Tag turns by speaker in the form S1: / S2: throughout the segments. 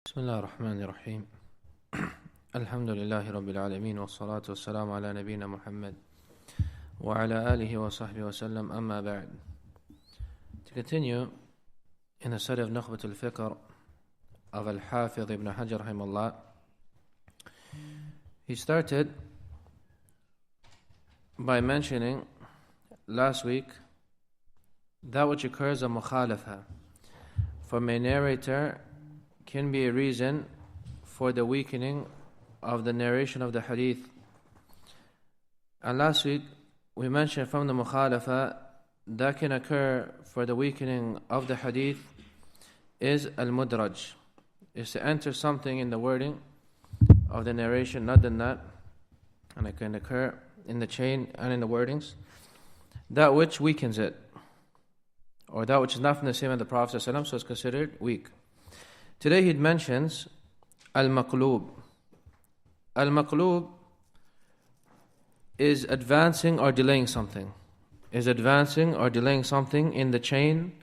S1: بسم الله الرحمن الرحيم الحمد لله رب العالمين والصلاة والسلام على نبينا محمد وعلى آله وصحبه وسلم أما بعد. To continue in the study of Nukhbatul Fikr of Al-Hafiz ibn Hajr rahimahullah, he started by mentioning last week that which occurs a mukhalafa from a narrator can be a reason for the weakening of the narration of the hadith. And last week we mentioned from the mukhalafa that can occur for the weakening of the hadith is al-mudraj, is to enter something in the wording of the narration, not than that, and it can occur in the chain and in the wordings, that which weakens it, or that which is not from the same as the Prophet ﷺ, so it's considered weak. Today he mentions al-maqlub. Al-maqlub is advancing or delaying something. Is advancing or delaying something in the chain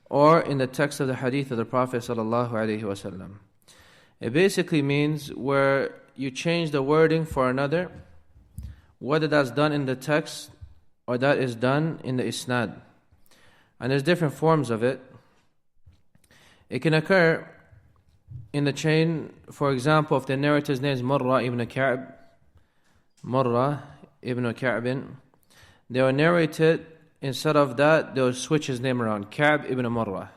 S1: or in the text of the hadith of the Prophet ﷺ. It basically means where you change the wording for another, whether that's done in the text or that is done in the isnad. And there's different forms of it. It can occur in the chain, for example, if the narrator's name is Murra ibn Ka'b, Murra ibn Ka'b, they will narrate it, instead of that, they'll switch his name around, Ka'b ibn Murra.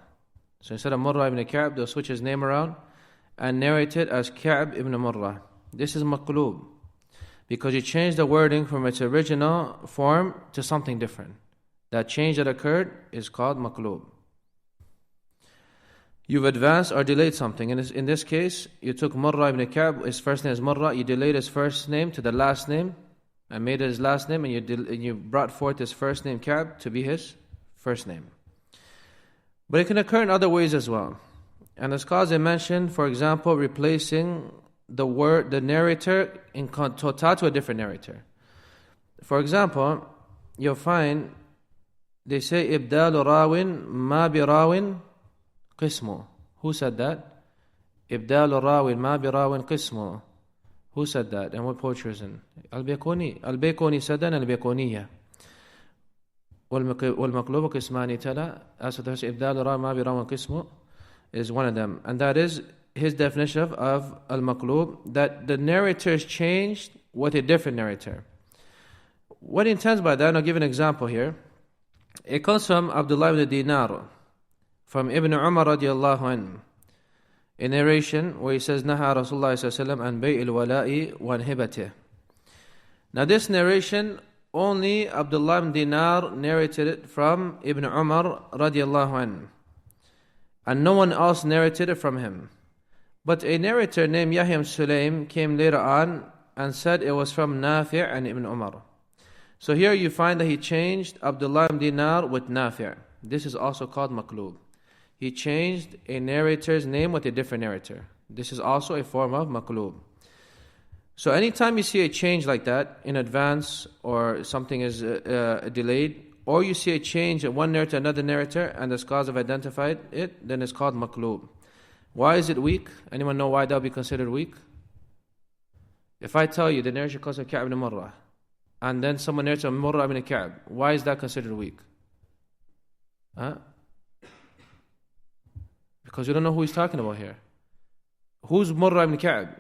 S1: So instead of Murra ibn Ka'b, they'll switch his name around and narrate it as Ka'b ibn Murra. This is maqlub, because you change the wording from its original form to something different. That change that occurred is called maqlub. You've advanced or delayed something. In this case, you took Murra ibn Ka'b, his first name is Murra, you delayed his first name to the last name, and made it his last name, and you brought forth his first name Ka'b to be his first name. But it can occur in other ways as well. And the scholars they mentioned, for example, replacing the narrator in total to a different narrator. For example, you'll find they say ibdalu rawin ma bi rawin qismu. Who said that? Ibdalu rawin ma bi rawin qismu. Who said that? And what poetry is in? Al-Bayquni. Al-Bayquni said that, Al-Bayquniyya. وَالْمَقْلُوبُ قِسْمَانِ تَلَا. As for the ibdalu rawin ma bi rawin qismu is one of them. And that is his definition of al-maqlub, that the narrator is changed with a different narrator. What he intends by that, and I'll give an example here. It comes from Abdullah ibn Dinar, from Ibn Umar radiallahu anhu, a narration where he says, Naha Rasulullah sallallahu an bay'il wala'i wa hibatihi. Now this narration, only Abdullah ibn Dinar narrated it from Ibn Umar radiallahu anhu, and no one else narrated it from him. But a narrator named Yahya Sulaim came later on and said it was from Nafi' and Ibn Umar. So here you find that he changed Abdullah ibn Dinar with Nafi'. This is also called maqlub. He changed a narrator's name with a different narrator. This is also a form of maqlub. So anytime you see a change like that in advance, or something is delayed, or you see a change in one narrator to another narrator, and the scholars have identified it, then it's called maqlub. Why is it weak? Anyone know why that would be considered weak? If I tell you the narration calls Ka'b ibn Murra, and then someone narrates Murra ibn Ka'b, why is that considered weak? Because you don't know who he's talking about here. Who's Murra ibn Ka'b?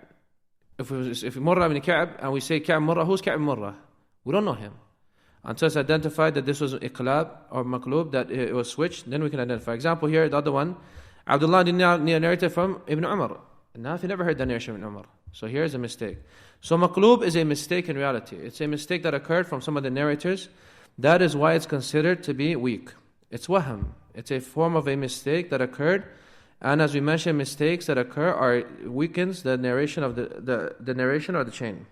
S1: If Murra ibn Ka'b and we say Ka'b Murra, who's Ka'b Murra? We don't know him. Until it's identified that this was iqlab or maqlub, that it was switched, then we can identify. For example, here, the other one, Abdullah narrated from Ibn Umar. Nafi never heard the narration of Ibn Umar. So here's a mistake. So maqlub is a mistake in reality. It's a mistake that occurred from some of the narrators. That is why it's considered to be weak. It's wahm. It's a form of a mistake that occurred. And as we mentioned, mistakes that occur weakens the narration of the narration or the chain.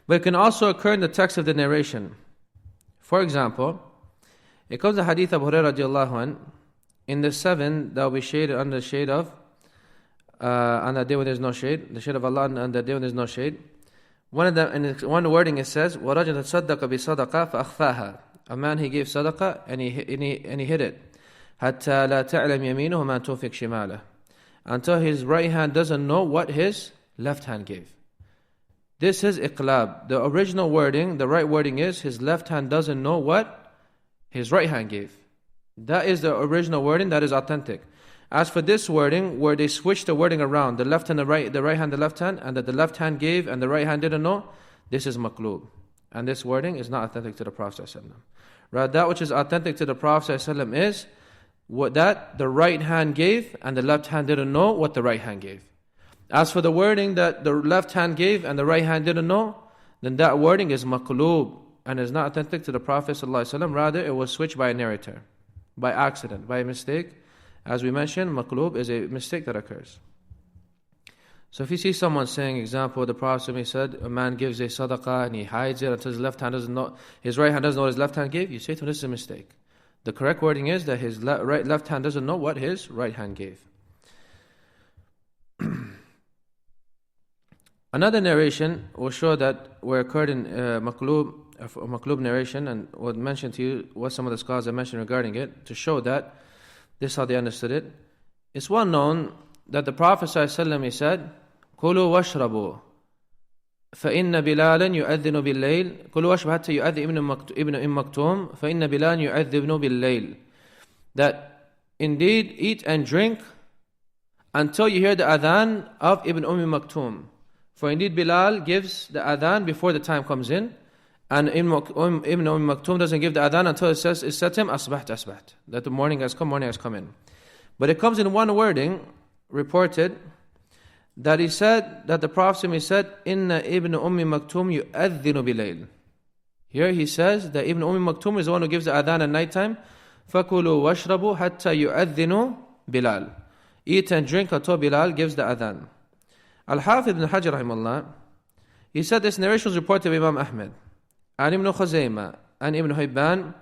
S1: But it can also occur in the text of the narration. For example, it comes the hadith of Hurairah radiallahu anhu, in the 7 that will be shaded under the shade of on the day when there's no shade, the shade of Allah on the day when there's no shade. One of them, in one wording it says, وَرَجُلٌ تَصَدَّقَ بِصَدَقَةٍ فَأَخْفَاهَا. A man, he gave sadaqah and he hid it. حَتَّى لَا تَعْلَمْ يَمِينُهُ مَا تُنْفِقْ شِمَالَهُ. until his right hand doesn't know what his left hand gave. This is iqlab. The original wording, the right wording is, his left hand doesn't know what his right hand gave. That is the original wording, that is authentic. As for this wording, where they switch the wording around, the left hand, the right hand, the left hand, and that the left hand gave and the right hand didn't know, this is maqloob. And this wording is not authentic to the Prophet ﷺ. Right? That which is authentic to the Prophet ﷺ is that the right hand gave and the left hand didn't know what the right hand gave. As for the wording that the left hand gave and the right hand didn't know, then that wording is maqloob and is not authentic to the Prophet ﷺ. Rather, it was switched by a narrator, by accident, by a mistake. As we mentioned, maqloob is a mistake that occurs. So if you see someone saying, example, the Prophet said, a man gives a sadaqah and he hides it until his left hand doesn't know, his right hand doesn't know what his left hand gave, you say to him, this is a mistake. The correct wording is that his left hand doesn't know what his right hand gave. Another narration will show that where occurred in maqloob narration, and will mention to you what some of the scholars have mentioned regarding it, to show that this is how they understood it. It's well known that the Prophet ﷺ said, كُلُوا وَاشْرَبُوا فَإِنَّ بِلَالًا يُؤَذِّنُ بِاللَّيْلِ كُلُوا وَاشْرَبُوا حَتَّى يُؤَذِّنُ ابن مكتوم فَإِنَّ بِلَالًا يُؤَذِّنُ بِاللَّيْلِ. That indeed eat and drink until you hear the adhan of Ibn Maktoum. For indeed Bilal gives the adhan before the time comes in, and Ibn Maktoum doesn't give the adhan until it said to him, asbaht, that the morning has come in. But it comes in one wording, reported, that he said, that the Prophet said, Inna Ibn Maktoum yu'adhinu bilayl. Here he says that Ibn Maktoum is the one who gives the adhan at night time. فَكُلُوا وَاشْرَبُوا حَتَّى يُؤَذِّنُوا Bilal. Eat and drink until Bilal gives the adhan. Al-Hafidh ibn Hajr rahimahullah, he said this narration was reported by Imam Ahmed and Ibn Khuzaymah and Ibn Hibban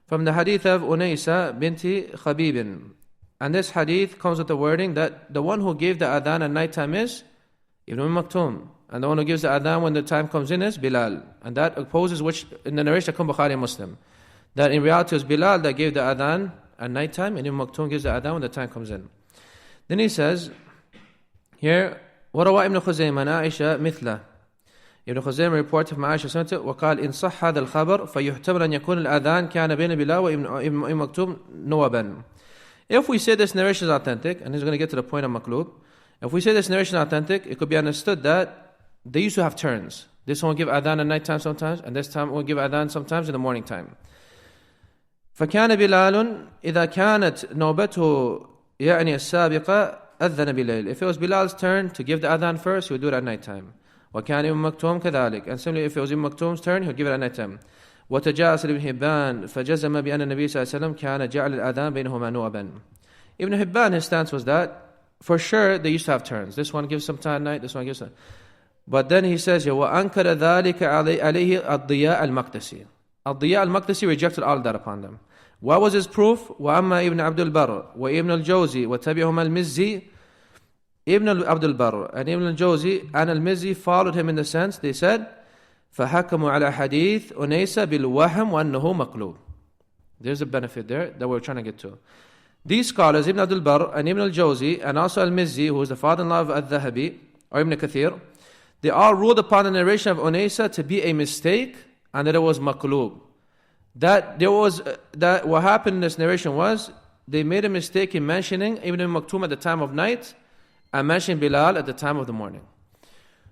S1: from the hadith of Unaysa binti Khabibin. And this hadith comes with the wording that the one who gave the adhan at night time is Ibn Maktoum, and the one who gives the adhan when the time comes in is Bilal. And that opposes which in the narration comes Bukhari and Muslim, that in reality it was Bilal that gave the adhan at night time, and Ibn Maktoum gives the adhan when the time comes in. Then he says here, وروى ابن خزيمة عن عائشة مثله. Ibn Khuzaymah reported from Aisha سمعت وقال إن صح هذا الخبر فيحتمل أن يكون الأذان كان بين بلال وابن مكتوم نوبا. If we say this narration is authentic, and he's going to get to the point of maqloob, if we say this narration is authentic, it could be understood that they used to have turns. This one will give adhan at night time sometimes, and this time will give adhan sometimes in the morning time. فكان بلال إذا كانت نوبته يعني السابقة أذن بالليل. If it was Bilal's turn to give the adhan first, he would do it at night time. وكان ابن مكتوم كذلك. And similarly, if it was Ibn Maktoum's turn, he would give it at night time. وتجاوز ابن حبان فجزم بأن النبي صلى الله عليه وسلم كان جعل الأذان بينهما نوبا. Ibn Hibban, his stance was that for sure they used to have turns. This one gives some time at night, this one gives some. But then he says here, وأنكر ذلك عليه الضياء المقدسي. الضياء المقدسي rejected all that upon them. What was his proof? وأما ابن عبد البر وابن الجوزي وتبعهما المزي. Ibn Abdul Barr and Ibn al-Jawzi and al-Mizzi followed him in the sense, they said, فَحَكَمُوا عَلَى حَدِيث أُنَيْسَ بِالْوَهْمِ وَأَنَّهُ مَقْلُوبٌ. There's a benefit there that we're trying to get to. These scholars, Ibn Abdul Barr and Ibn al-Jawzi and also al-Mizzi, who is the father-in-law of al-Dhahabi, or Ibn Kathir, they all ruled upon the narration of Unaysa to be a mistake and that it was maqloob. That what happened in this narration was, they made a mistake in mentioning Ibn Maktoum at the time of night and mentioning Bilal at the time of the morning.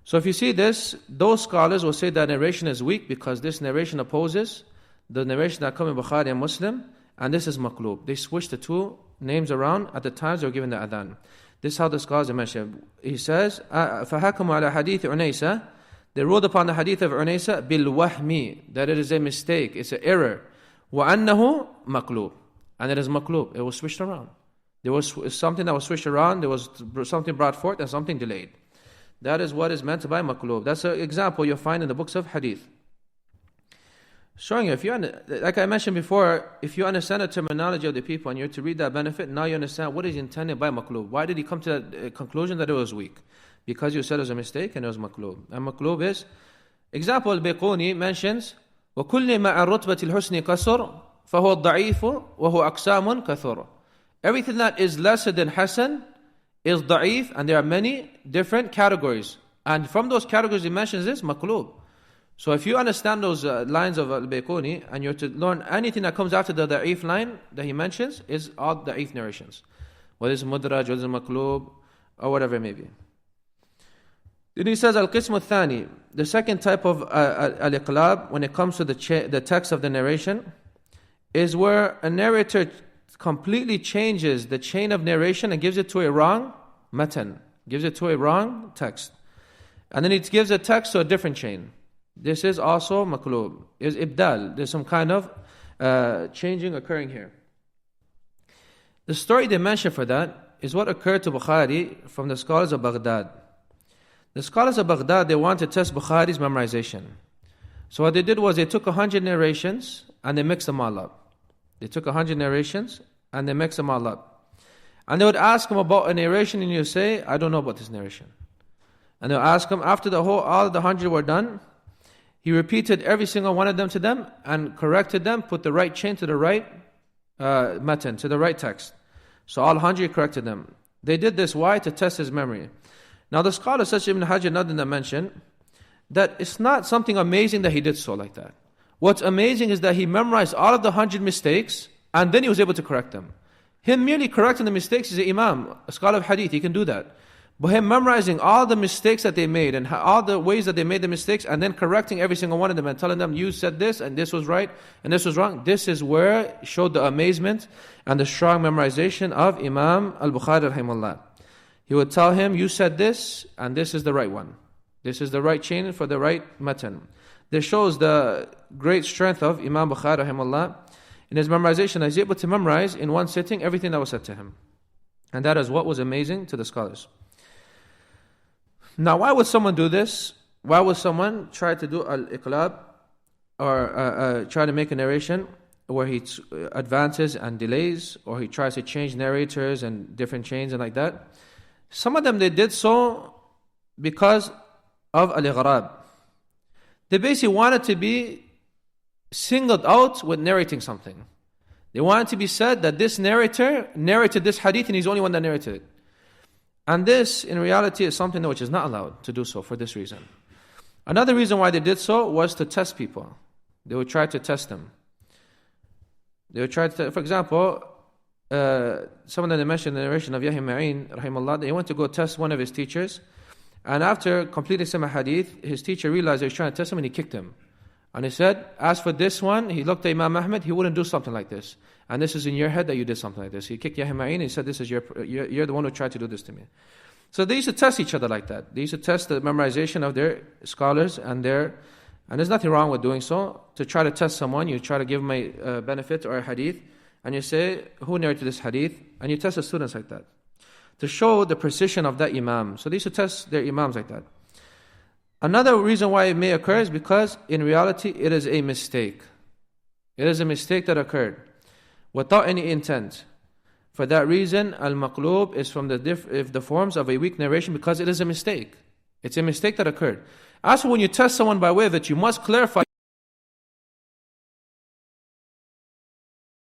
S1: So if you see this, those scholars will say that narration is weak because this narration opposes the narration that comes in Bukhari and Muslim, and this is maqloob. They switched the two names around at the times they were given the adhan. This is how the scholars mention. He says, فَحَكَمُوا عَلَى حَدِيثِ عُنَيْسَ. They ruled upon the hadith of Unaysa بِالْوَهْمِ, that it is a mistake, it's an error. وَأَنَّهُ مَقْلُوب. And it is maqloob. It was switched around. There was something that was switched around, there was something brought forth and something delayed. That is what is meant by maqloob. That's an example you'll find in the books of hadith. Showing you, like I mentioned before, if you understand the terminology of the people and you're to read that benefit, now you understand what is intended by maqloob. Why did he come to that conclusion that it was weak? Because you said it was a mistake and it was maqloob. And maqloob is, example, Al-Bayquni mentions, وَكُلِّ مَعَ الرُّتْبَةِ الْحُسْنِ قَصُرْ فَهُوَ الضَّعِيفُ وَهُوَ أَقْسَامٌ كَثُرٌ. Everything that is lesser than Hasan is da'if, and there are many different categories. And from those categories he mentions this, maqlub. So if you understand those lines of Al-Bayquni, and you're to learn anything that comes after the da'if line that he mentions, is all da'if narrations. Whether it's mudraj, whether it's maqlub, or whatever it may be. Then he says, Al-Qism al-Thani, the second type of al-Iqlab, when it comes to the text of the narration, is where a narrator completely changes the chain of narration and gives it to a wrong matan, gives it to a wrong text. And then it gives a text to a different chain. This is also maqlub, is ibdal. There's some kind of changing occurring here. The story they mention for that is what occurred to Bukhari from the scholars of Baghdad. The scholars of Baghdad, they wanted to test Bukhari's memorization. So what they did was they took 100 narrations and they mixed them all up. They took 100 narrations and they mixed them all up. And they would ask him about a narration and you say, I don't know about this narration. And they'll ask him, after all of the 100 were done, he repeated every single one of them to them and corrected them, put the right chain to the right matan, to the right text. So all 100 corrected them. They did this, why? To test his memory. Now the scholars such as Ibn Hajr and others mention that it's not something amazing that he did so like that. What's amazing is that he memorized all of the 100 mistakes and then he was able to correct them. Him merely correcting the mistakes is an imam, a scholar of hadith, he can do that. But him memorizing all the mistakes that they made and all the ways that they made the mistakes and then correcting every single one of them and telling them, you said this and this was right and this was wrong, this is where it showed the amazement and the strong memorization of Imam al-Bukhari rahimahullah. He would tell him, you said this and this is the right one. This is the right chain for the right matan. This shows the great strength of Imam Bukhari rahimahullah in his memorization. He's able to memorize in one sitting everything that was said to him. And that is what was amazing to the scholars. Now, why would someone do this? Why would someone try to do al-iqlab or try to make a narration where he advances and delays, or he tries to change narrators and different chains and like that? Some of them, they did so because of al-ighrab. They basically wanted to be singled out with narrating something. They wanted to be said that this narrator narrated this hadith and he's the only one that narrated it. And this, in reality, is something which is not allowed to do so for this reason. Another reason why they did so was to test people. They would try to test them. They would try to, for example, someone that they mentioned in the narration of Yahya Ma'in, rahimahullah, they went to go test one of his teachers. And after completing some hadith, his teacher realized he was trying to test him and he kicked him. And he said, as for this one, he looked at Imam Ahmed, he wouldn't do something like this. And this is in your head that you did something like this. He kicked Yahya Ma'in and he said, this is you're the one who tried to do this to me. So they used to test each other like that. They used to test the memorization of their scholars and there's nothing wrong with doing so. To try to test someone, you try to give them a benefit or a hadith, and you say, who narrated this hadith? And you test the students like that, to show the precision of that imam. So they used to test their imams like that. Another reason why it may occur is because in reality it is a mistake. It is a mistake that occurred without any intent. For that reason, al-maqlub is from the forms of a weak narration because it is a mistake. It's a mistake that occurred. As for when you test someone by way of it, you must clarify